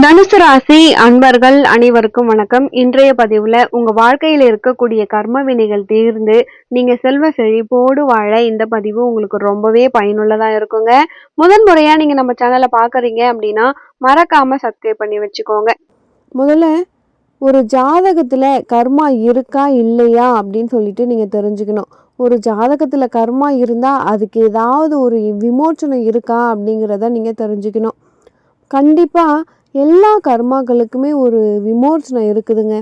தனுசு ராசி அன்பர்கள் அனைவருக்கும் வணக்கம். இன்றைய பதிவுல உங்க வாழ்க்கையில இருக்கக்கூடிய கர்ம வினைகள் தீர்ந்து நீங்க செல்வ செழிப்போடு வாழ இந்த பதிவு உங்களுக்கு ரொம்பவே பயனுள்ளதா இருக்குங்க. முதன் முறையா நீங்க நம்ம சேனலை பாக்குறீங்க அப்படின்னா மறக்காம சப்ஸ்கிரைப் பண்ணி வச்சுக்கோங்க. முதல்ல ஒரு ஜாதகத்துல கர்மா இருக்கா இல்லையா அப்படின்னு சொல்லிட்டு நீங்க தெரிஞ்சுக்கணும். ஒரு ஜாதகத்துல கர்மா இருந்தா அதுக்கு ஏதாவது ஒரு விமோச்சனம் இருக்கா அப்படிங்கிறத நீங்க தெரிஞ்சுக்கணும். கண்டிப்பா எல்லா கர்மாக்களுக்குமே ஒரு விமோசனம் இருக்குதுங்க.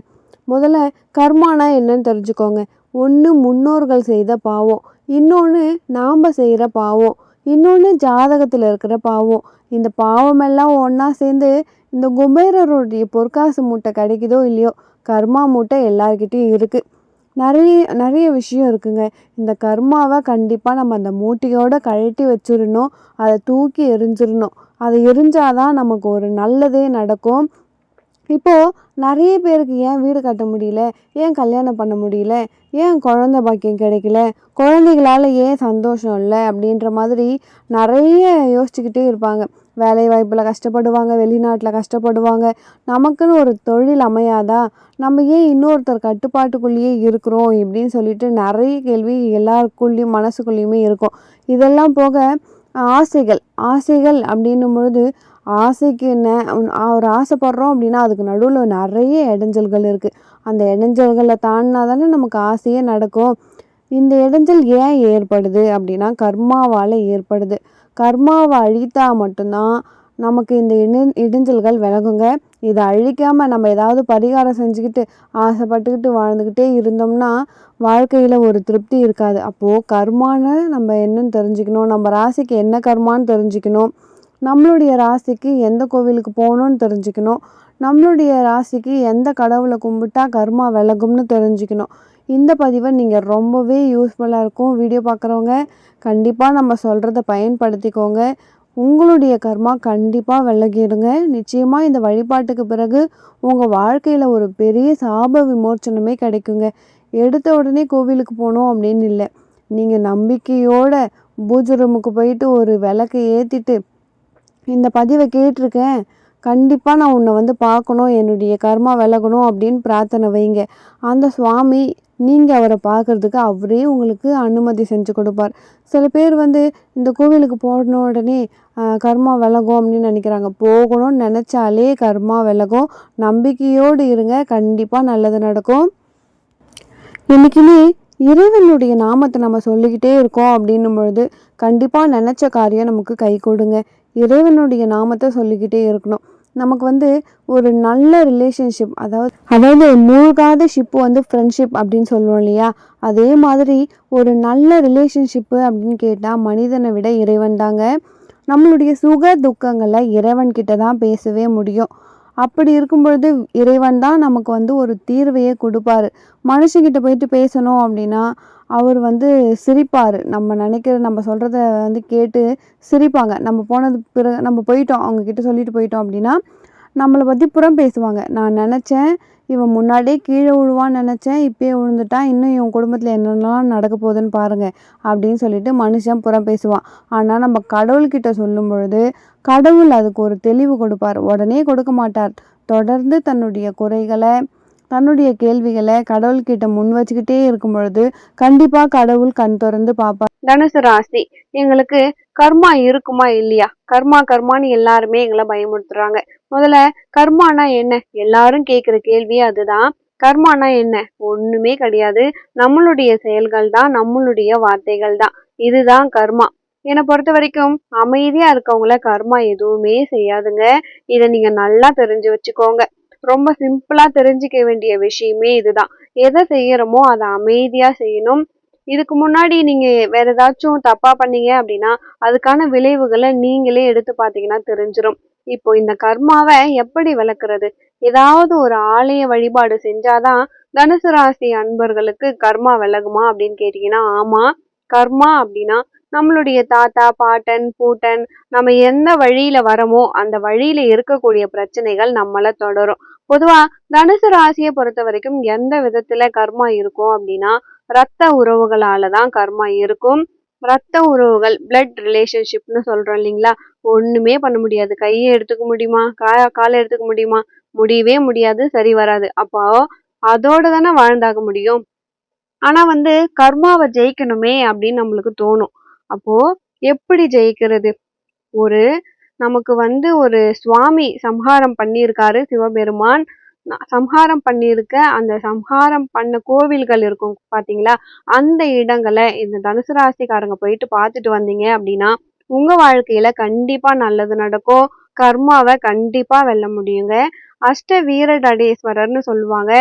முதல்ல கர்மானா என்னன்னு தெரிஞ்சுக்கோங்க. ஒன்று முன்னோர்கள் செய்த பாவம், இன்னொன்று நாம் செய்கிற பாவம், இன்னொன்று ஜாதகத்தில் இருக்கிற பாவம். இந்த பாவமெல்லாம் ஒன்றா சேர்ந்து இந்த குபேரருடைய பொற்காசு மூட்டை கிடைக்குதோ இல்லையோ, கர்மா மூட்டை எல்லார்கிட்டையும் இருக்குது. நிறைய நிறைய விஷயம் இருக்குங்க. இந்த கர்மாவை கண்டிப்பாக நம்ம அந்த மூட்டையோடு கழட்டி வச்சிடணும். அதை தூக்கி எரிஞ்சிடணும். அதை எரிஞ்சாதான் நமக்கு ஒரு நல்லதே நடக்கும். இப்போது நிறைய பேருக்கு ஏன் வீடு கட்ட முடியல, ஏன் கல்யாணம் பண்ண முடியல, ஏன் குழந்தை பாக்கியம் கிடைக்கல, குழந்தைகளால் ஏன் சந்தோஷம் இல்லை அப்படின்ற மாதிரி நிறைய யோசிச்சுக்கிட்டே இருப்பாங்க. வேலை வாய்ப்பில் கஷ்டப்படுவாங்க, வெளிநாட்டில் கஷ்டப்படுவாங்க. நமக்குன்னு ஒரு தொழில் அமையாதா, நம்ம ஏன் இன்னொருத்தர் கட்டுப்பாட்டுக்குள்ளேயே இருக்கிறோம் இப்படின்னு சொல்லிட்டு நிறைய கேள்வி எல்லாருக்குள்ளேயும் மனசுக்குள்ளேயுமே இருக்கும். இதெல்லாம் போக ஆசைகள் ஆசைகள் அப்படின்னும் பொழுது ஆசைக்கு என்ன ஒரு ஆசைப்படுறோம் அப்படின்னா அதுக்கு நடுவில் நிறைய இடைஞ்சல்கள் இருக்குது. அந்த இடைஞ்சல்களை தாண்டினா தானே நமக்கு ஆசையே நடக்கும். இந்த இடைஞ்சல் ஏன் ஏற்படுது அப்படின்னா கர்மாவால் ஏற்படுது. கர்மாவை அழித்தா மட்டும்தான் நமக்கு இந்த இடைஞ்சல்கள் விலகுங்க. இதை அழிக்காமல் நம்ம ஏதாவது பரிகாரம் செஞ்சுக்கிட்டு ஆசைப்பட்டுக்கிட்டு வாழ்ந்துக்கிட்டே இருந்தோம்னா வாழ்க்கையில் ஒரு திருப்தி இருக்காது. அப்போது கர்மான்னு நம்ம என்னன்னு தெரிஞ்சுக்கணும். நம்ம ராசிக்கு என்ன கர்மான்னு தெரிஞ்சுக்கணும். நம்மளுடைய ராசிக்கு எந்த கோவிலுக்கு போகணுன்னு தெரிஞ்சுக்கணும். நம்மளுடைய ராசிக்கு எந்த கடவுளை கும்பிட்டா கர்மா விலகும்னு தெரிஞ்சுக்கணும். இந்த பதிவை நீங்கள் ரொம்பவே யூஸ்ஃபுல்லாக இருக்கும். வீடியோ பார்க்குறவங்க கண்டிப்பாக நம்ம சொல்கிறத பயன்படுத்திக்கோங்க. உங்களுடைய கர்மா கண்டிப்பாக விலகிடுங்க. நிச்சயமாக இந்த வழிபாட்டுக்கு பிறகு உங்கள் வாழ்க்கையில் ஒரு பெரிய சாப விமோச்சனமே கிடைக்குங்க. எடுத்த உடனே கோவிலுக்கு போகணும் அப்படின்னு இல்லை. நீங்கள் நம்பிக்கையோட பூஜை ரூமுக்கு போயிட்டு ஒரு விளக்கை ஏற்றிட்டு இந்த பதிவை கேட்டிருக்கேன், கண்டிப்பாக நான் உன்னை பார்க்கணும், என்னுடைய கர்மா விலகணும் அப்படின்னு பிரார்த்தனை வைங்க. அந்த சுவாமி நீங்கள் அவரை பார்க்குறதுக்கு அவரே உங்களுக்கு அனுமதி செஞ்சு கொடுப்பார். சில பேர் இந்த கோவிலுக்கு போன உடனே கர்மா விலகும் அப்படின்னு நினைக்கிறாங்க. போகணும்னு நினச்சாலே கர்மா விலகும். நம்பிக்கையோடு இருங்க, கண்டிப்பாக நல்லது நடக்கும். என்றைக்குமே இறைவனுடைய நாமத்தை நம்ம சொல்லிக்கிட்டே இருக்கோம் அப்படின்னும் பொழுது கண்டிப்பாக நினச்ச காரியம் நமக்கு கை கொடுங்க. இறைவனுடைய நாமத்தை சொல்லிக்கிட்டே இருக்கணும். நமக்கு ஒரு நல்ல ரிலேஷன்ஷிப், அதாவது மூழ்காத ஷிப்பு ஃப்ரெண்ட்ஷிப் அப்படின்னு சொல்லுவோம் இல்லையா, அதே மாதிரி ஒரு நல்ல ரிலேஷன்ஷிப்பு அப்படின்னு கேட்டால் மனிதனை விட இறைவன் தாங்க. நம்மளுடைய சுக துக்கங்களை இறைவன்கிட்ட தான் பேசவே முடியும். அப்படி இருக்கும் பொழுது இறைவன் தான் நமக்கு ஒரு தீர்வையே கொடுப்பாரு. மனுஷங்கிட்ட போயிட்டு பேசணும் அப்படின்னா அவர் சிரிப்பார். நம்ம நினைக்கிறது நம்ம சொல்கிறத கேட்டு சிரிப்பாங்க. நம்ம போனது பிறகு நம்ம போயிட்டோம், அவங்கக்கிட்ட சொல்லிட்டு போயிட்டோம் அப்படின்னா நம்மளை பற்றி புறம் பேசுவாங்க. நான் நினச்சேன் இவன் முன்னாடியே கீழே விழுவான்னு நினச்சேன், இப்போயே விழுந்துட்டான், இன்னும் இவன் குடும்பத்தில் என்னென்னலாம் நடக்க போகுதுன்னு பாருங்கள் அப்படின்னு சொல்லிட்டு மனுஷன் புறம் பேசுவான். ஆனால் நம்ம கடவுள்கிட்ட சொல்லும் பொழுது கடவுள் அதுக்கு ஒரு தெளிவு கொடுப்பார். உடனே கொடுக்க மாட்டார். தொடர்ந்து தன்னுடைய குறைகளை, தன்னுடைய கேள்விகளை கடவுள்கிட்ட முன் வச்சுக்கிட்டே இருக்கும் பொழுது கண்டிப்பாக கடவுள் கண் திறந்து பார்ப்பார். தனுசு ராசி, எங்களுக்கு கர்மா இருக்குமா இல்லையா, கர்மான்னு எல்லாருமே எங்களை பயமுறுத்துறாங்க. முதல்ல கர்மானா என்ன, எல்லாரும் கேட்குற கேள்வி அதுதான். கர்மானா என்ன? ஒண்ணுமே கிடையாது. நம்மளுடைய செயல்கள் தான், நம்மளுடைய வார்த்தைகள் தான். இதுதான் கர்மா. என்னை பொறுத்த வரைக்கும் அமைதியா இருக்கவங்கள கர்மா எதுவுமே செய்யாதுங்க. இதை நீங்க நல்லா தெரிஞ்சு வச்சுக்கோங்க. ரொம்ப சிம்பிளா தெரிஞ்சுக்க வேண்டிய விஷயமே இதுதான். எதை செய்யறோமோ அதை அமைதியா செய்யணும். இதுக்கு முன்னாடி நீங்க வேற ஏதாச்சும் தப்பா பண்ணீங்க அப்படின்னா அதுக்கான விளைவுகளை நீங்களே எடுத்து பார்த்தீங்கன்னா தெரிஞ்சிடும். இப்போ இந்த கர்மாவை எப்படி விளக்குறது? ஏதாவது ஒரு ஆலய வழிபாடு செஞ்சாதான் தனுசு ராசி அன்பர்களுக்கு கர்மா விலகுமா அப்படின்னு கேட்டீங்கன்னா ஆமா. கர்மா அப்படின்னா நம்மளுடைய தாத்தா, பாட்டன், பூட்டன், நம்ம எந்த வழியில வரமோ அந்த வழியில இருக்கக்கூடிய பிரச்சனைகள் நம்மள தொடரும். பொதுவா தனுசு ராசியை பொறுத்த வரைக்கும் எந்த விதத்துல கர்மா இருக்கும் அப்படின்னா ரத்த உறவுகளாலதான் கர்மா இருக்கும். ரத்த உறவுகள், பிளட் ரிலேஷன்ஷிப்னு சொல்றோம் இல்லைங்களா? ஒண்ணுமே பண்ண முடியாது. கைய எடுத்துக்க முடியுமா? கால எடுத்துக்க முடியுமா? முடியவே முடியாது. சரி வராது. அப்போ அதோட தானே வாழ்ந்தாக முடியும். ஆனா கர்மாவ ஜெயிக்கணுமே அப்படின்னு நம்மளுக்கு தோணும். அப்போ எப்படி ஜெயிக்கிறது? ஒரு நமக்கு ஒரு சுவாமி சம்ஹாரம் பண்ணியிருக்காரு சிவபெருமான். சம்ஹாரம் பண்ணியிருக்க அந்த சம்ஹாரம் பண்ண கோவில்கள் இருக்கும் பார்த்தீங்களா? அந்த இடங்கள இந்த தனுசு ராசிக்காரங்க போயிட்டு பார்த்துட்டு வந்தீங்க அப்படின்னா, உங்க வாழ்க்கையில கண்டிப்பா நல்லது நடக்கும். கர்மாவ கண்டிப்பா வெல்ல முடியுங்க. அஷ்ட வீரடடேஸ்வரர்ன்னு சொல்லுவாங்க.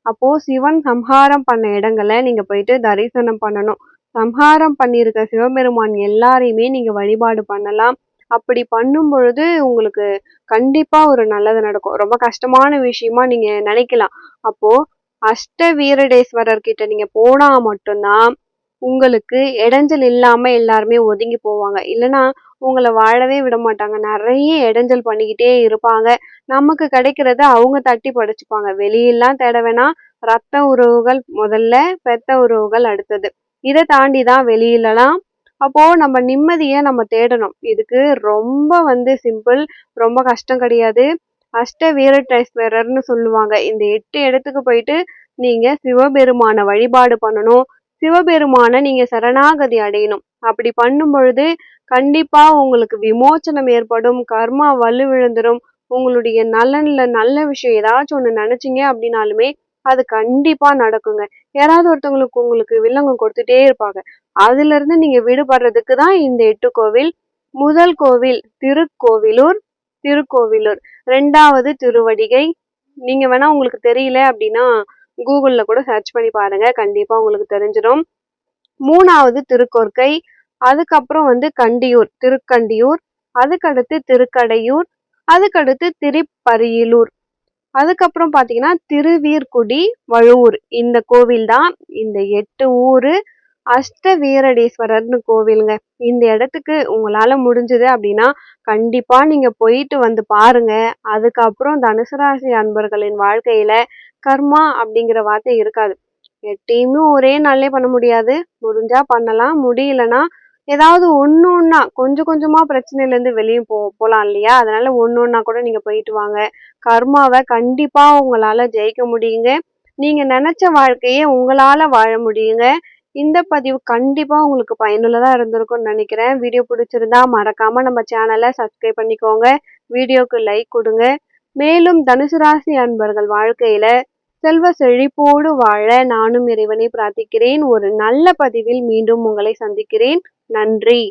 அப்போ சிவன் சம்ஹாரம் பண்ண இடங்கள நீங்க போயிட்டு தரிசனம் பண்ணணும். சம்ஹாரம் பண்ணியிருக்க சிவபெருமான் எல்லாரையுமே நீங்க வழிபாடு பண்ணலாம். அப்படி பண்ணும் பொழுது உங்களுக்கு கண்டிப்பா ஒரு நல்லது நடக்கும். ரொம்ப கஷ்டமான விஷயமா நீங்க நினைக்கலாம். அப்போ அஷ்ட வீரடேஸ்வரர் கிட்ட நீங்க போனா மட்டும்தான் உங்களுக்கு இடைஞ்சல் இல்லாம எல்லாருமே ஒதுங்கி போவாங்க. இல்லைன்னா உங்கள வாழவே விட மாட்டாங்க. நிறைய இடைஞ்சல் பண்ணிக்கிட்டே இருப்பாங்க. நமக்கு கிடைக்கிறத அவங்க தட்டி பறிச்சுப்பாங்க. வெளியெல்லாம் தேட வேணாம். ரத்த உறவுகள் முதல்ல, பெத்த உறவுகள் அடுத்தது. இதை தாண்டி தான் வெளியிலலாம் அப்போ நம்ம நிம்மதிய நம்ம தேடணும். இதுக்கு ரொம்ப சிம்பிள். ரொம்ப கஷ்டம் கிடையாது. அஷ்ட வீரடேஸ்வரர்னு சொல்லுவாங்க. இந்த 8 இடத்துக்கு போயிட்டு நீங்க சிவபெருமான வழிபாடு பண்ணணும். சிவபெருமான நீங்க சரணாகதி அடையணும். அப்படி பண்ணும் பொழுது கண்டிப்பா உங்களுக்கு விமோச்சனம் ஏற்படும். கர்மா வலுவிழந்துரும். உங்களுடைய நலன்ல நல்ல விஷயம் ஏதாச்சும் ஒண்ணு நினைச்சீங்க அப்படின்னாலுமே அது கண்டிப்பா நடக்குங்க. யாராவது ஒருத்தவங்களுக்கு உங்களுக்கு வில்லங்கம் கொடுத்துட்டே இருப்பாங்க. அதுல இருந்து நீங்க விடுபடுறதுக்கு தான் இந்த 8 கோவில். முதல் கோவில் திருக்கோவிலூர். திருக்கோவிலூர் 2வது திருவடிகை. நீங்க வேணா உங்களுக்கு தெரியல அப்படின்னா கூகுள்ல கூட சர்ச் பண்ணி பாருங்க. கண்டிப்பா உங்களுக்கு தெரிஞ்சிடும். 3வது திருக்கோர்க்கை. அதுக்கப்புறம் கண்டியூர், திருக்கண்டியூர். அதுக்கடுத்து திருக்கடையூர். அதுக்கடுத்து திரிப்பரியிலூர். அதுக்கப்புறம் பாத்தீங்கன்னா திருவீர்குடி வழுவூர். இந்த கோவில் தான் இந்த 8 ஊரு அஷ்ட வீரடேஸ்வரர்னு கோவிலுங்க. இந்த இடத்துக்கு உங்களால முடிஞ்சது அப்படின்னா கண்டிப்பா நீங்க போயிட்டு பாருங்க. அதுக்கப்புறம் தனுசு ராசி அன்பர்களின் வாழ்க்கையில கர்மா அப்படிங்கிற வார்த்தை இருக்காது. 8யுமே ஒரே நாள்லயே பண்ண முடியாது. முடிஞ்சா பண்ணலாம். முடியலன்னா ஏதாவது ஒண்ணா கொஞ்சம் கொஞ்சமா பிரச்சனையில இருந்து வெளியே போலாம் இல்லையா? அதனால ஒண்ணா கூட நீங்க போயிட்டு வாங்க. கர்மாவை கண்டிப்பா உங்களால ஜெயிக்க முடியுங்க. நீங்க நினைச்ச வாழ்க்கையை உங்களால வாழ முடியுங்க. இந்த பதிவு கண்டிப்பா உங்களுக்கு பயனுள்ளதா இருந்திருக்கும்னு நினைக்கிறேன். வீடியோ பிடிச்சிருந்தா மறக்காம நம்ம சேனலை சப்ஸ்கிரைப் பண்ணிக்கோங்க. வீடியோக்கு லைக் கொடுங்க. மேலும் தனுசு ராசி அன்பர்கள் வாழ்க்கையில செல்வ செழிப்போடு வாழ நானும் இறைவனை பிரார்த்திக்கிறேன். ஒரு நல்ல பதிவில் மீண்டும் உங்களை சந்திக்கிறேன். நன்றி.